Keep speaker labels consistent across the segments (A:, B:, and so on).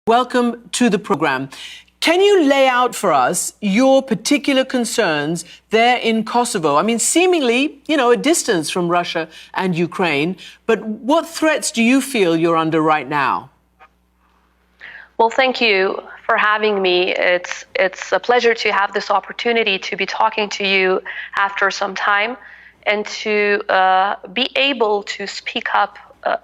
A: Welcome to the program. Can you lay out for us your particular concerns there in Kosovo? I mean, seemingly, a distance from Russia and Ukraine, but what threats do you feel you're under right now?
B: Well, thank you for having me. It's a pleasure to have this opportunity to be talking to you after some time and to be able to speak up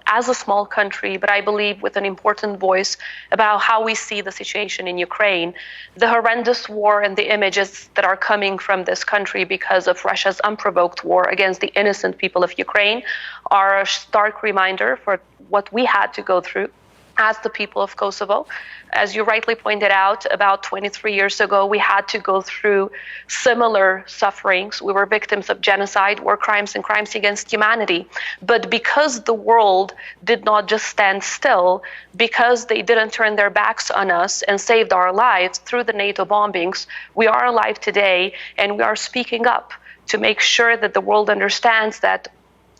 B: as a small country, but I believe with an important voice about how we see the situation in Ukraine, the horrendous war and the images that are coming from this country because of Russia's unprovoked war against the innocent people of Ukraine are a stark reminder for what we had to go through as the people of Kosovo. As you rightly pointed out, about 23 years ago, we had to go through similar sufferings. We were victims of genocide, war crimes, and crimes against humanity. But because the world did not just stand still, because they didn't turn their backs on us and saved our lives through the NATO bombings, we are alive today, and we are speaking up to make sure that the world understands that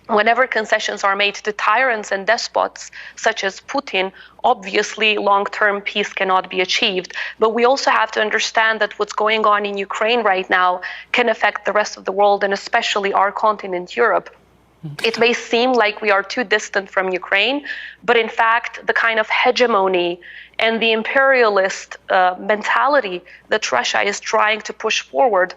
B: whenever concessions are made to tyrants and despots, such as Putin, obviously long-term peace cannot be achieved. But we also have to understand that what's going on in Ukraine right now can affect the rest of the world, and especially our continent, Europe. It may seem like we are too distant from Ukraine, but in fact, the kind of hegemony and the imperialist mentality that Russia is trying to push forward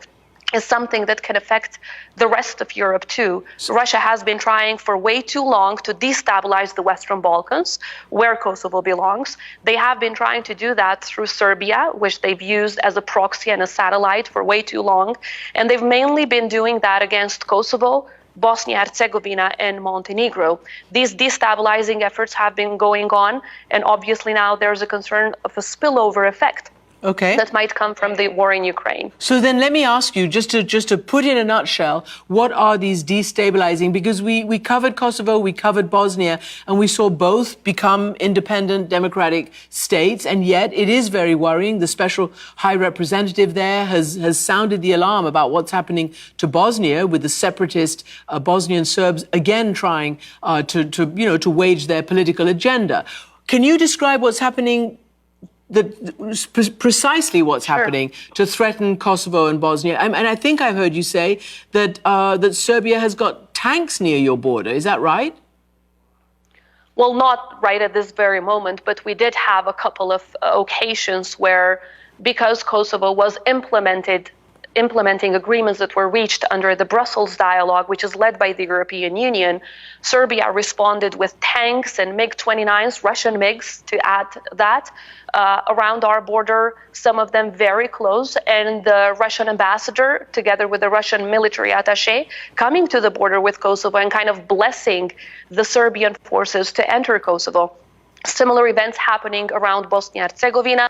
B: is something that can affect the rest of Europe too. So Russia has been trying for way too long to destabilize the Western Balkans, where Kosovo belongs. They have been trying to do that through Serbia, which they've used as a proxy and a satellite for way too long. And they've mainly been doing that against Kosovo, Bosnia-Herzegovina, and Montenegro. These destabilizing efforts have been going on, and obviously now there's a concern of a spillover effect.
A: Okay.
B: That might come from the war in Ukraine.
A: So then let me ask you, just to put in a nutshell, what are these destabilizing? Because we covered Kosovo, we covered Bosnia, and we saw both become independent democratic states, and yet it is very worrying. The special high representative there has sounded the alarm about what's happening to Bosnia, with the separatist Bosnian Serbs again trying to wage their political agenda. Can you describe what's happening? Precisely what's happening to threaten Kosovo and Bosnia. And I think I've heard you say that that Serbia has got tanks near your border. Is that right?
B: Well, not right at this very moment, but we did have a couple of occasions where, because Kosovo was implementing agreements that were reached under the Brussels dialogue, which is led by the European Union, Serbia responded with tanks and MiG-29s, Russian MiGs to add that, around our border, some of them very close, and the Russian ambassador, together with the Russian military attaché, coming to the border with Kosovo and kind of blessing the Serbian forces to enter Kosovo. Similar events happening around Bosnia-Herzegovina,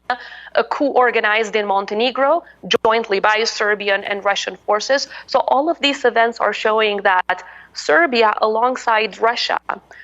B: a coup organized in Montenegro, jointly by Serbian and Russian forces. So all of these events are showing that Serbia, alongside Russia,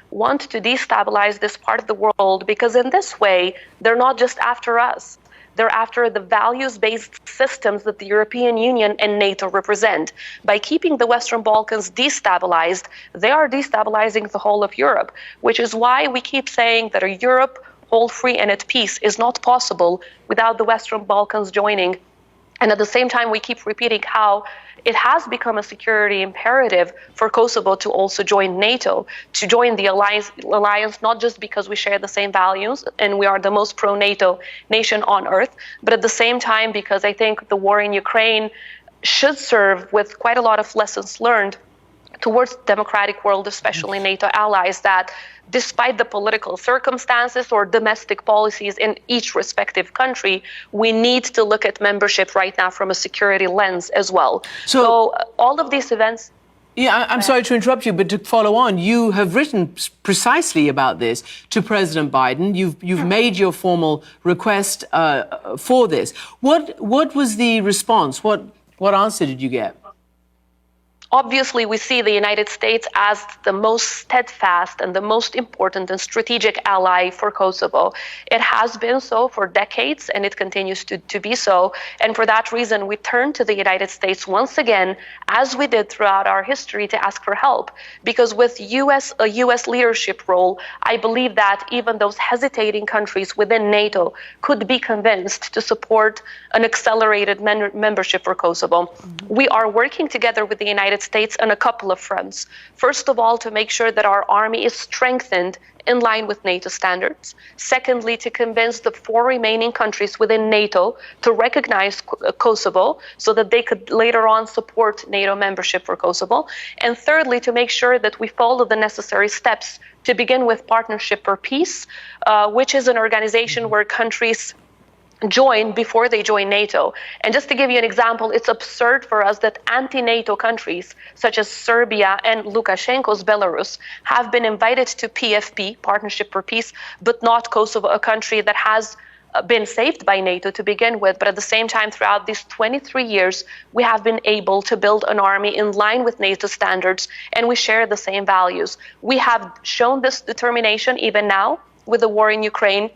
B: want to destabilize this part of the world, because in this way, they're not just after us. They're after the values-based systems that the European Union and NATO represent. By keeping the Western Balkans destabilized, they are destabilizing the whole of Europe, which is why we keep saying that a Europe whole, free, and at peace is not possible without the Western Balkans joining. And at the same time, we keep repeating how it has become a security imperative for Kosovo to also join NATO, to join the alliance, not just because we share the same values and we are the most pro-NATO nation on earth, but at the same time because I think the war in Ukraine should serve with quite a lot of lessons learned towards the democratic world, especially NATO allies, that despite the political circumstances or domestic policies in each respective country, we need to look at membership right now from a security lens as well. So all of these events...
A: Yeah, I'm sorry to interrupt you, but to follow on, you have written precisely about this to President Biden. You've made your formal request for this. What was the response? What answer did you get?
B: Obviously, we see the United States as the most steadfast and the most important and strategic ally for Kosovo. It has been so for decades, and it continues to be so. And for that reason, we turn to the United States once again, as we did throughout our history, to ask for help. Because with a U.S. leadership role, I believe that even those hesitating countries within NATO could be convinced to support an accelerated membership for Kosovo. We are working together with the United States on a couple of fronts. First of all, to make sure that our army is strengthened in line with NATO standards. Secondly, to convince the 4 remaining countries within NATO to recognize Kosovo so that they could later on support NATO membership for Kosovo. And thirdly, to make sure that we follow the necessary steps to begin with Partnership for Peace, which is an organization where countries join before they join NATO. And just to give you an example, it's absurd for us that anti-NATO countries such as Serbia and Lukashenko's Belarus have been invited to PFP, Partnership for Peace, but not Kosovo, a country that has been saved by NATO to begin with. But at the same time, throughout these 23 years, we have been able to build an army in line with NATO standards, and we share the same values. We have shown this determination even now with the war in Ukraine,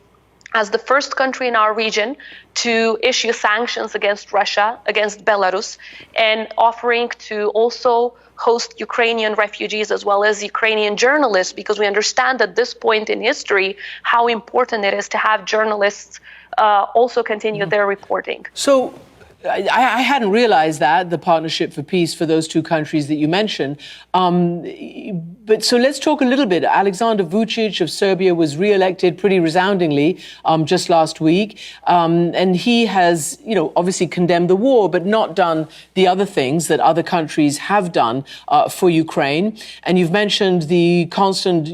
B: as the first country in our region to issue sanctions against Russia, against Belarus, and offering to also host Ukrainian refugees as well as Ukrainian journalists, because we understand at this point in history how important it is to have journalists also continue their reporting.
A: So I hadn't realized that, the Partnership for Peace for those 2 countries that you mentioned. But so let's talk a little bit. Alexander Vučić of Serbia was re-elected pretty resoundingly just last week. And he has, obviously condemned the war, but not done the other things that other countries have done for Ukraine. And you've mentioned the constant,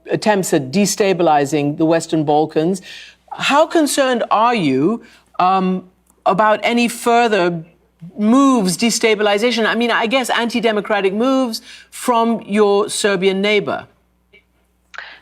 A: attempts at destabilizing the Western Balkans. How concerned are you about any further moves, destabilization? I mean, I guess anti-democratic moves from your Serbian neighbor.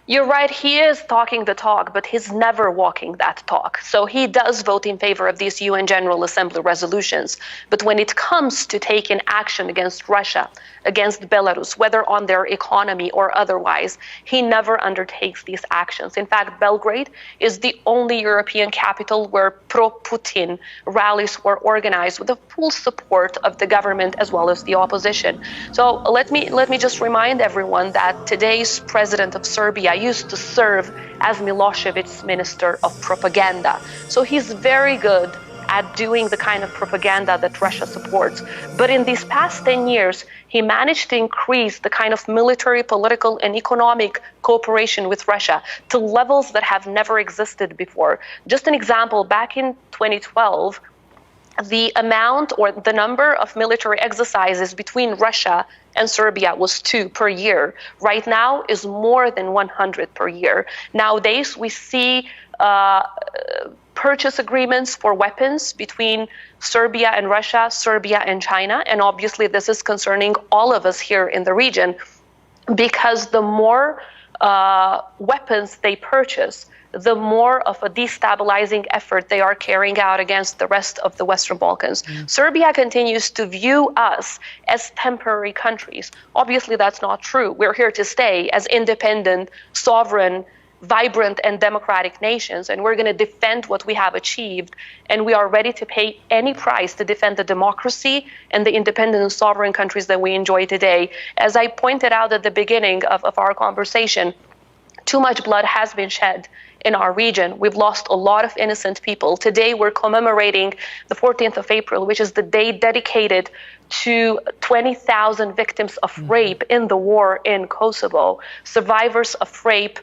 B: You're right, he is talking the talk, but he's never walking that talk. So he does vote in favor of these UN General Assembly resolutions. But when it comes to taking action against Russia, against Belarus, whether on their economy or otherwise, he never undertakes these actions. In fact, Belgrade is the only European capital where pro-Putin rallies were organized with the full support of the government as well as the opposition. So let me just remind everyone that today's president of Serbia used to serve as Milosevic's minister of propaganda. So he's very good at doing the kind of propaganda that Russia supports. But in these past 10 years, he managed to increase the kind of military, political, and economic cooperation with Russia to levels that have never existed before. Just an example, back in 2012, the amount or the number of military exercises between Russia and Serbia was 2 per year. Right now is more than 100 per year. Nowadays, we see purchase agreements for weapons between Serbia and Russia, Serbia and China. And obviously, this is concerning all of us here in the region, because the more weapons they purchase, the more of a destabilizing effort they are carrying out against the rest of the Western Balkans. Serbia continues to view us as temporary countries. Obviously, that's not true. We're here to stay as independent, sovereign, vibrant, and democratic nations, and we're going to defend what we have achieved, and we are ready to pay any price to defend the democracy and the independent and sovereign countries that we enjoy today. As I pointed out at the beginning of our conversation, too much blood has been shed in our region. We've lost a lot of innocent people. Today, we're commemorating the 14th of April, which is the day dedicated to 20,000 victims of rape in the war in Kosovo, survivors of rape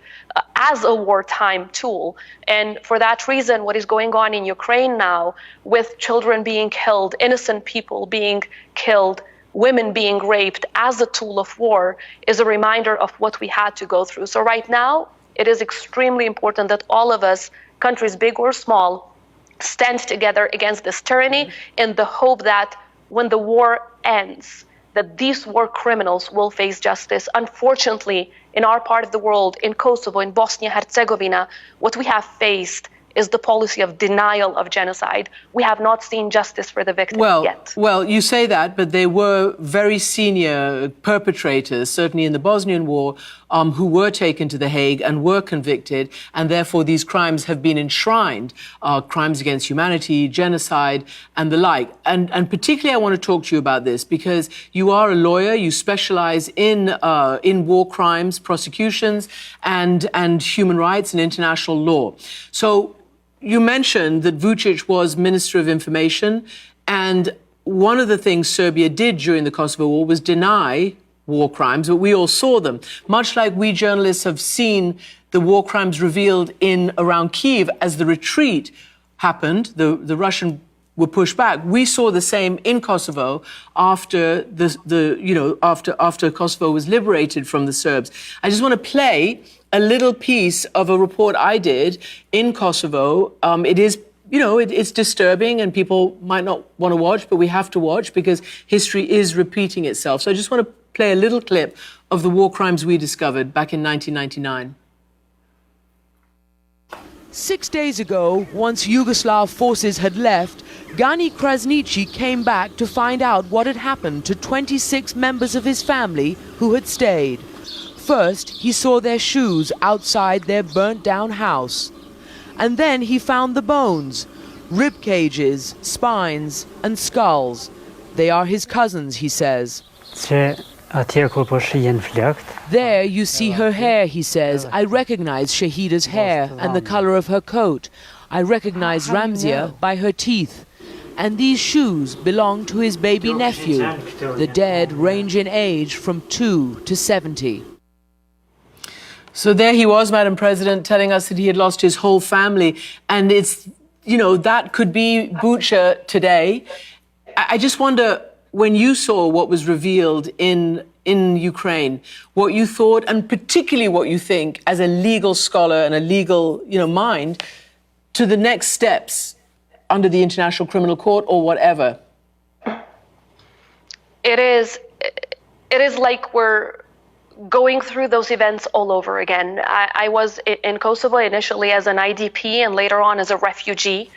B: as a wartime tool. And for that reason, what is going on in Ukraine now, with children being killed, innocent people being killed, women being raped as a tool of war, is a reminder of what we had to go through. So right now, it is extremely important that all of us, countries big or small, stand together against this tyranny in the hope that when the war ends, that these war criminals will face justice. Unfortunately, in our part of the world, in Kosovo, in Bosnia-Herzegovina, what we have faced is the policy of denial of genocide. We have not seen justice for the victims yet.
A: Well, you say that, but they were very senior perpetrators, certainly in the Bosnian War, who were taken to The Hague and were convicted, and therefore these crimes have been enshrined, crimes against humanity, genocide, and the like. And particularly I want to talk to you about this because you are a lawyer, you specialize in war crimes, prosecutions, and human rights and international law. So you mentioned that Vučić was Minister of Information, and one of the things Serbia did during the Kosovo War was deny war crimes, but we all saw them. Much like we journalists have seen the war crimes revealed around Kyiv as the retreat happened, the Russian were pushed back. We saw the same in Kosovo after after Kosovo was liberated from the Serbs. I just want to play a little piece of a report I did in Kosovo. It is, it's disturbing and people might not want to watch, but we have to watch because history is repeating itself. So I just want to play a little clip of the war crimes we discovered back in 1999.
C: 6 days ago, once Yugoslav forces had left, Gani Krasniqi came back to find out what had happened to 26 members of his family who had stayed. First, he saw their shoes outside their burnt-down house. And then he found the bones, rib cages, spines and skulls. They are his cousins, he says. There you see her hair, he says. I recognize Shahida's hair and the color of her coat. I recognize Ramzia by her teeth. And these shoes belong to his baby nephew. The dead range in age from 2 to 70.
A: So there he was, Madam President, telling us that he had lost his whole family. And it's, that could be Vjosa today. I just wonder, when you saw what was revealed in Ukraine, what you thought, and particularly what you think as a legal scholar and a legal, mind, to the next steps under the International Criminal Court or whatever.
B: It is like we're going through those events all over again. I was in Kosovo initially as an IDP and later on as a refugee.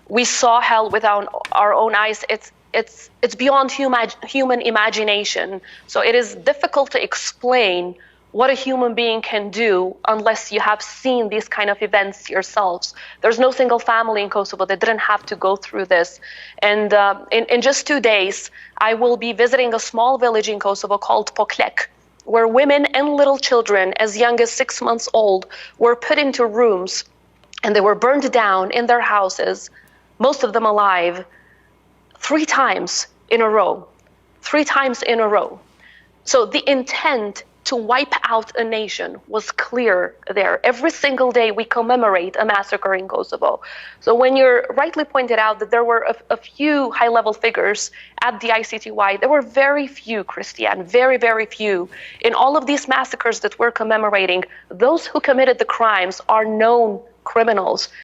B: We saw hell with our own eyes. It's beyond human imagination. So it is difficult to explain what a human being can do unless you have seen these kind of events yourselves. There's no single family in Kosovo that didn't have to go through this. And in just 2 days, I will be visiting a small village in Kosovo called Poklek, where women and little children as young as 6 months old were put into rooms and they were burned down in their houses, most of them alive, 3 times in a row. 3 times in a row. So the intent to wipe out a nation was clear there. Every single day we commemorate a massacre in Kosovo. So when you're rightly pointed out that there were a few high-level figures at the ICTY, there were very few, Christiane, very, very few. In all of these massacres that we're commemorating, those who committed the crimes are known criminals.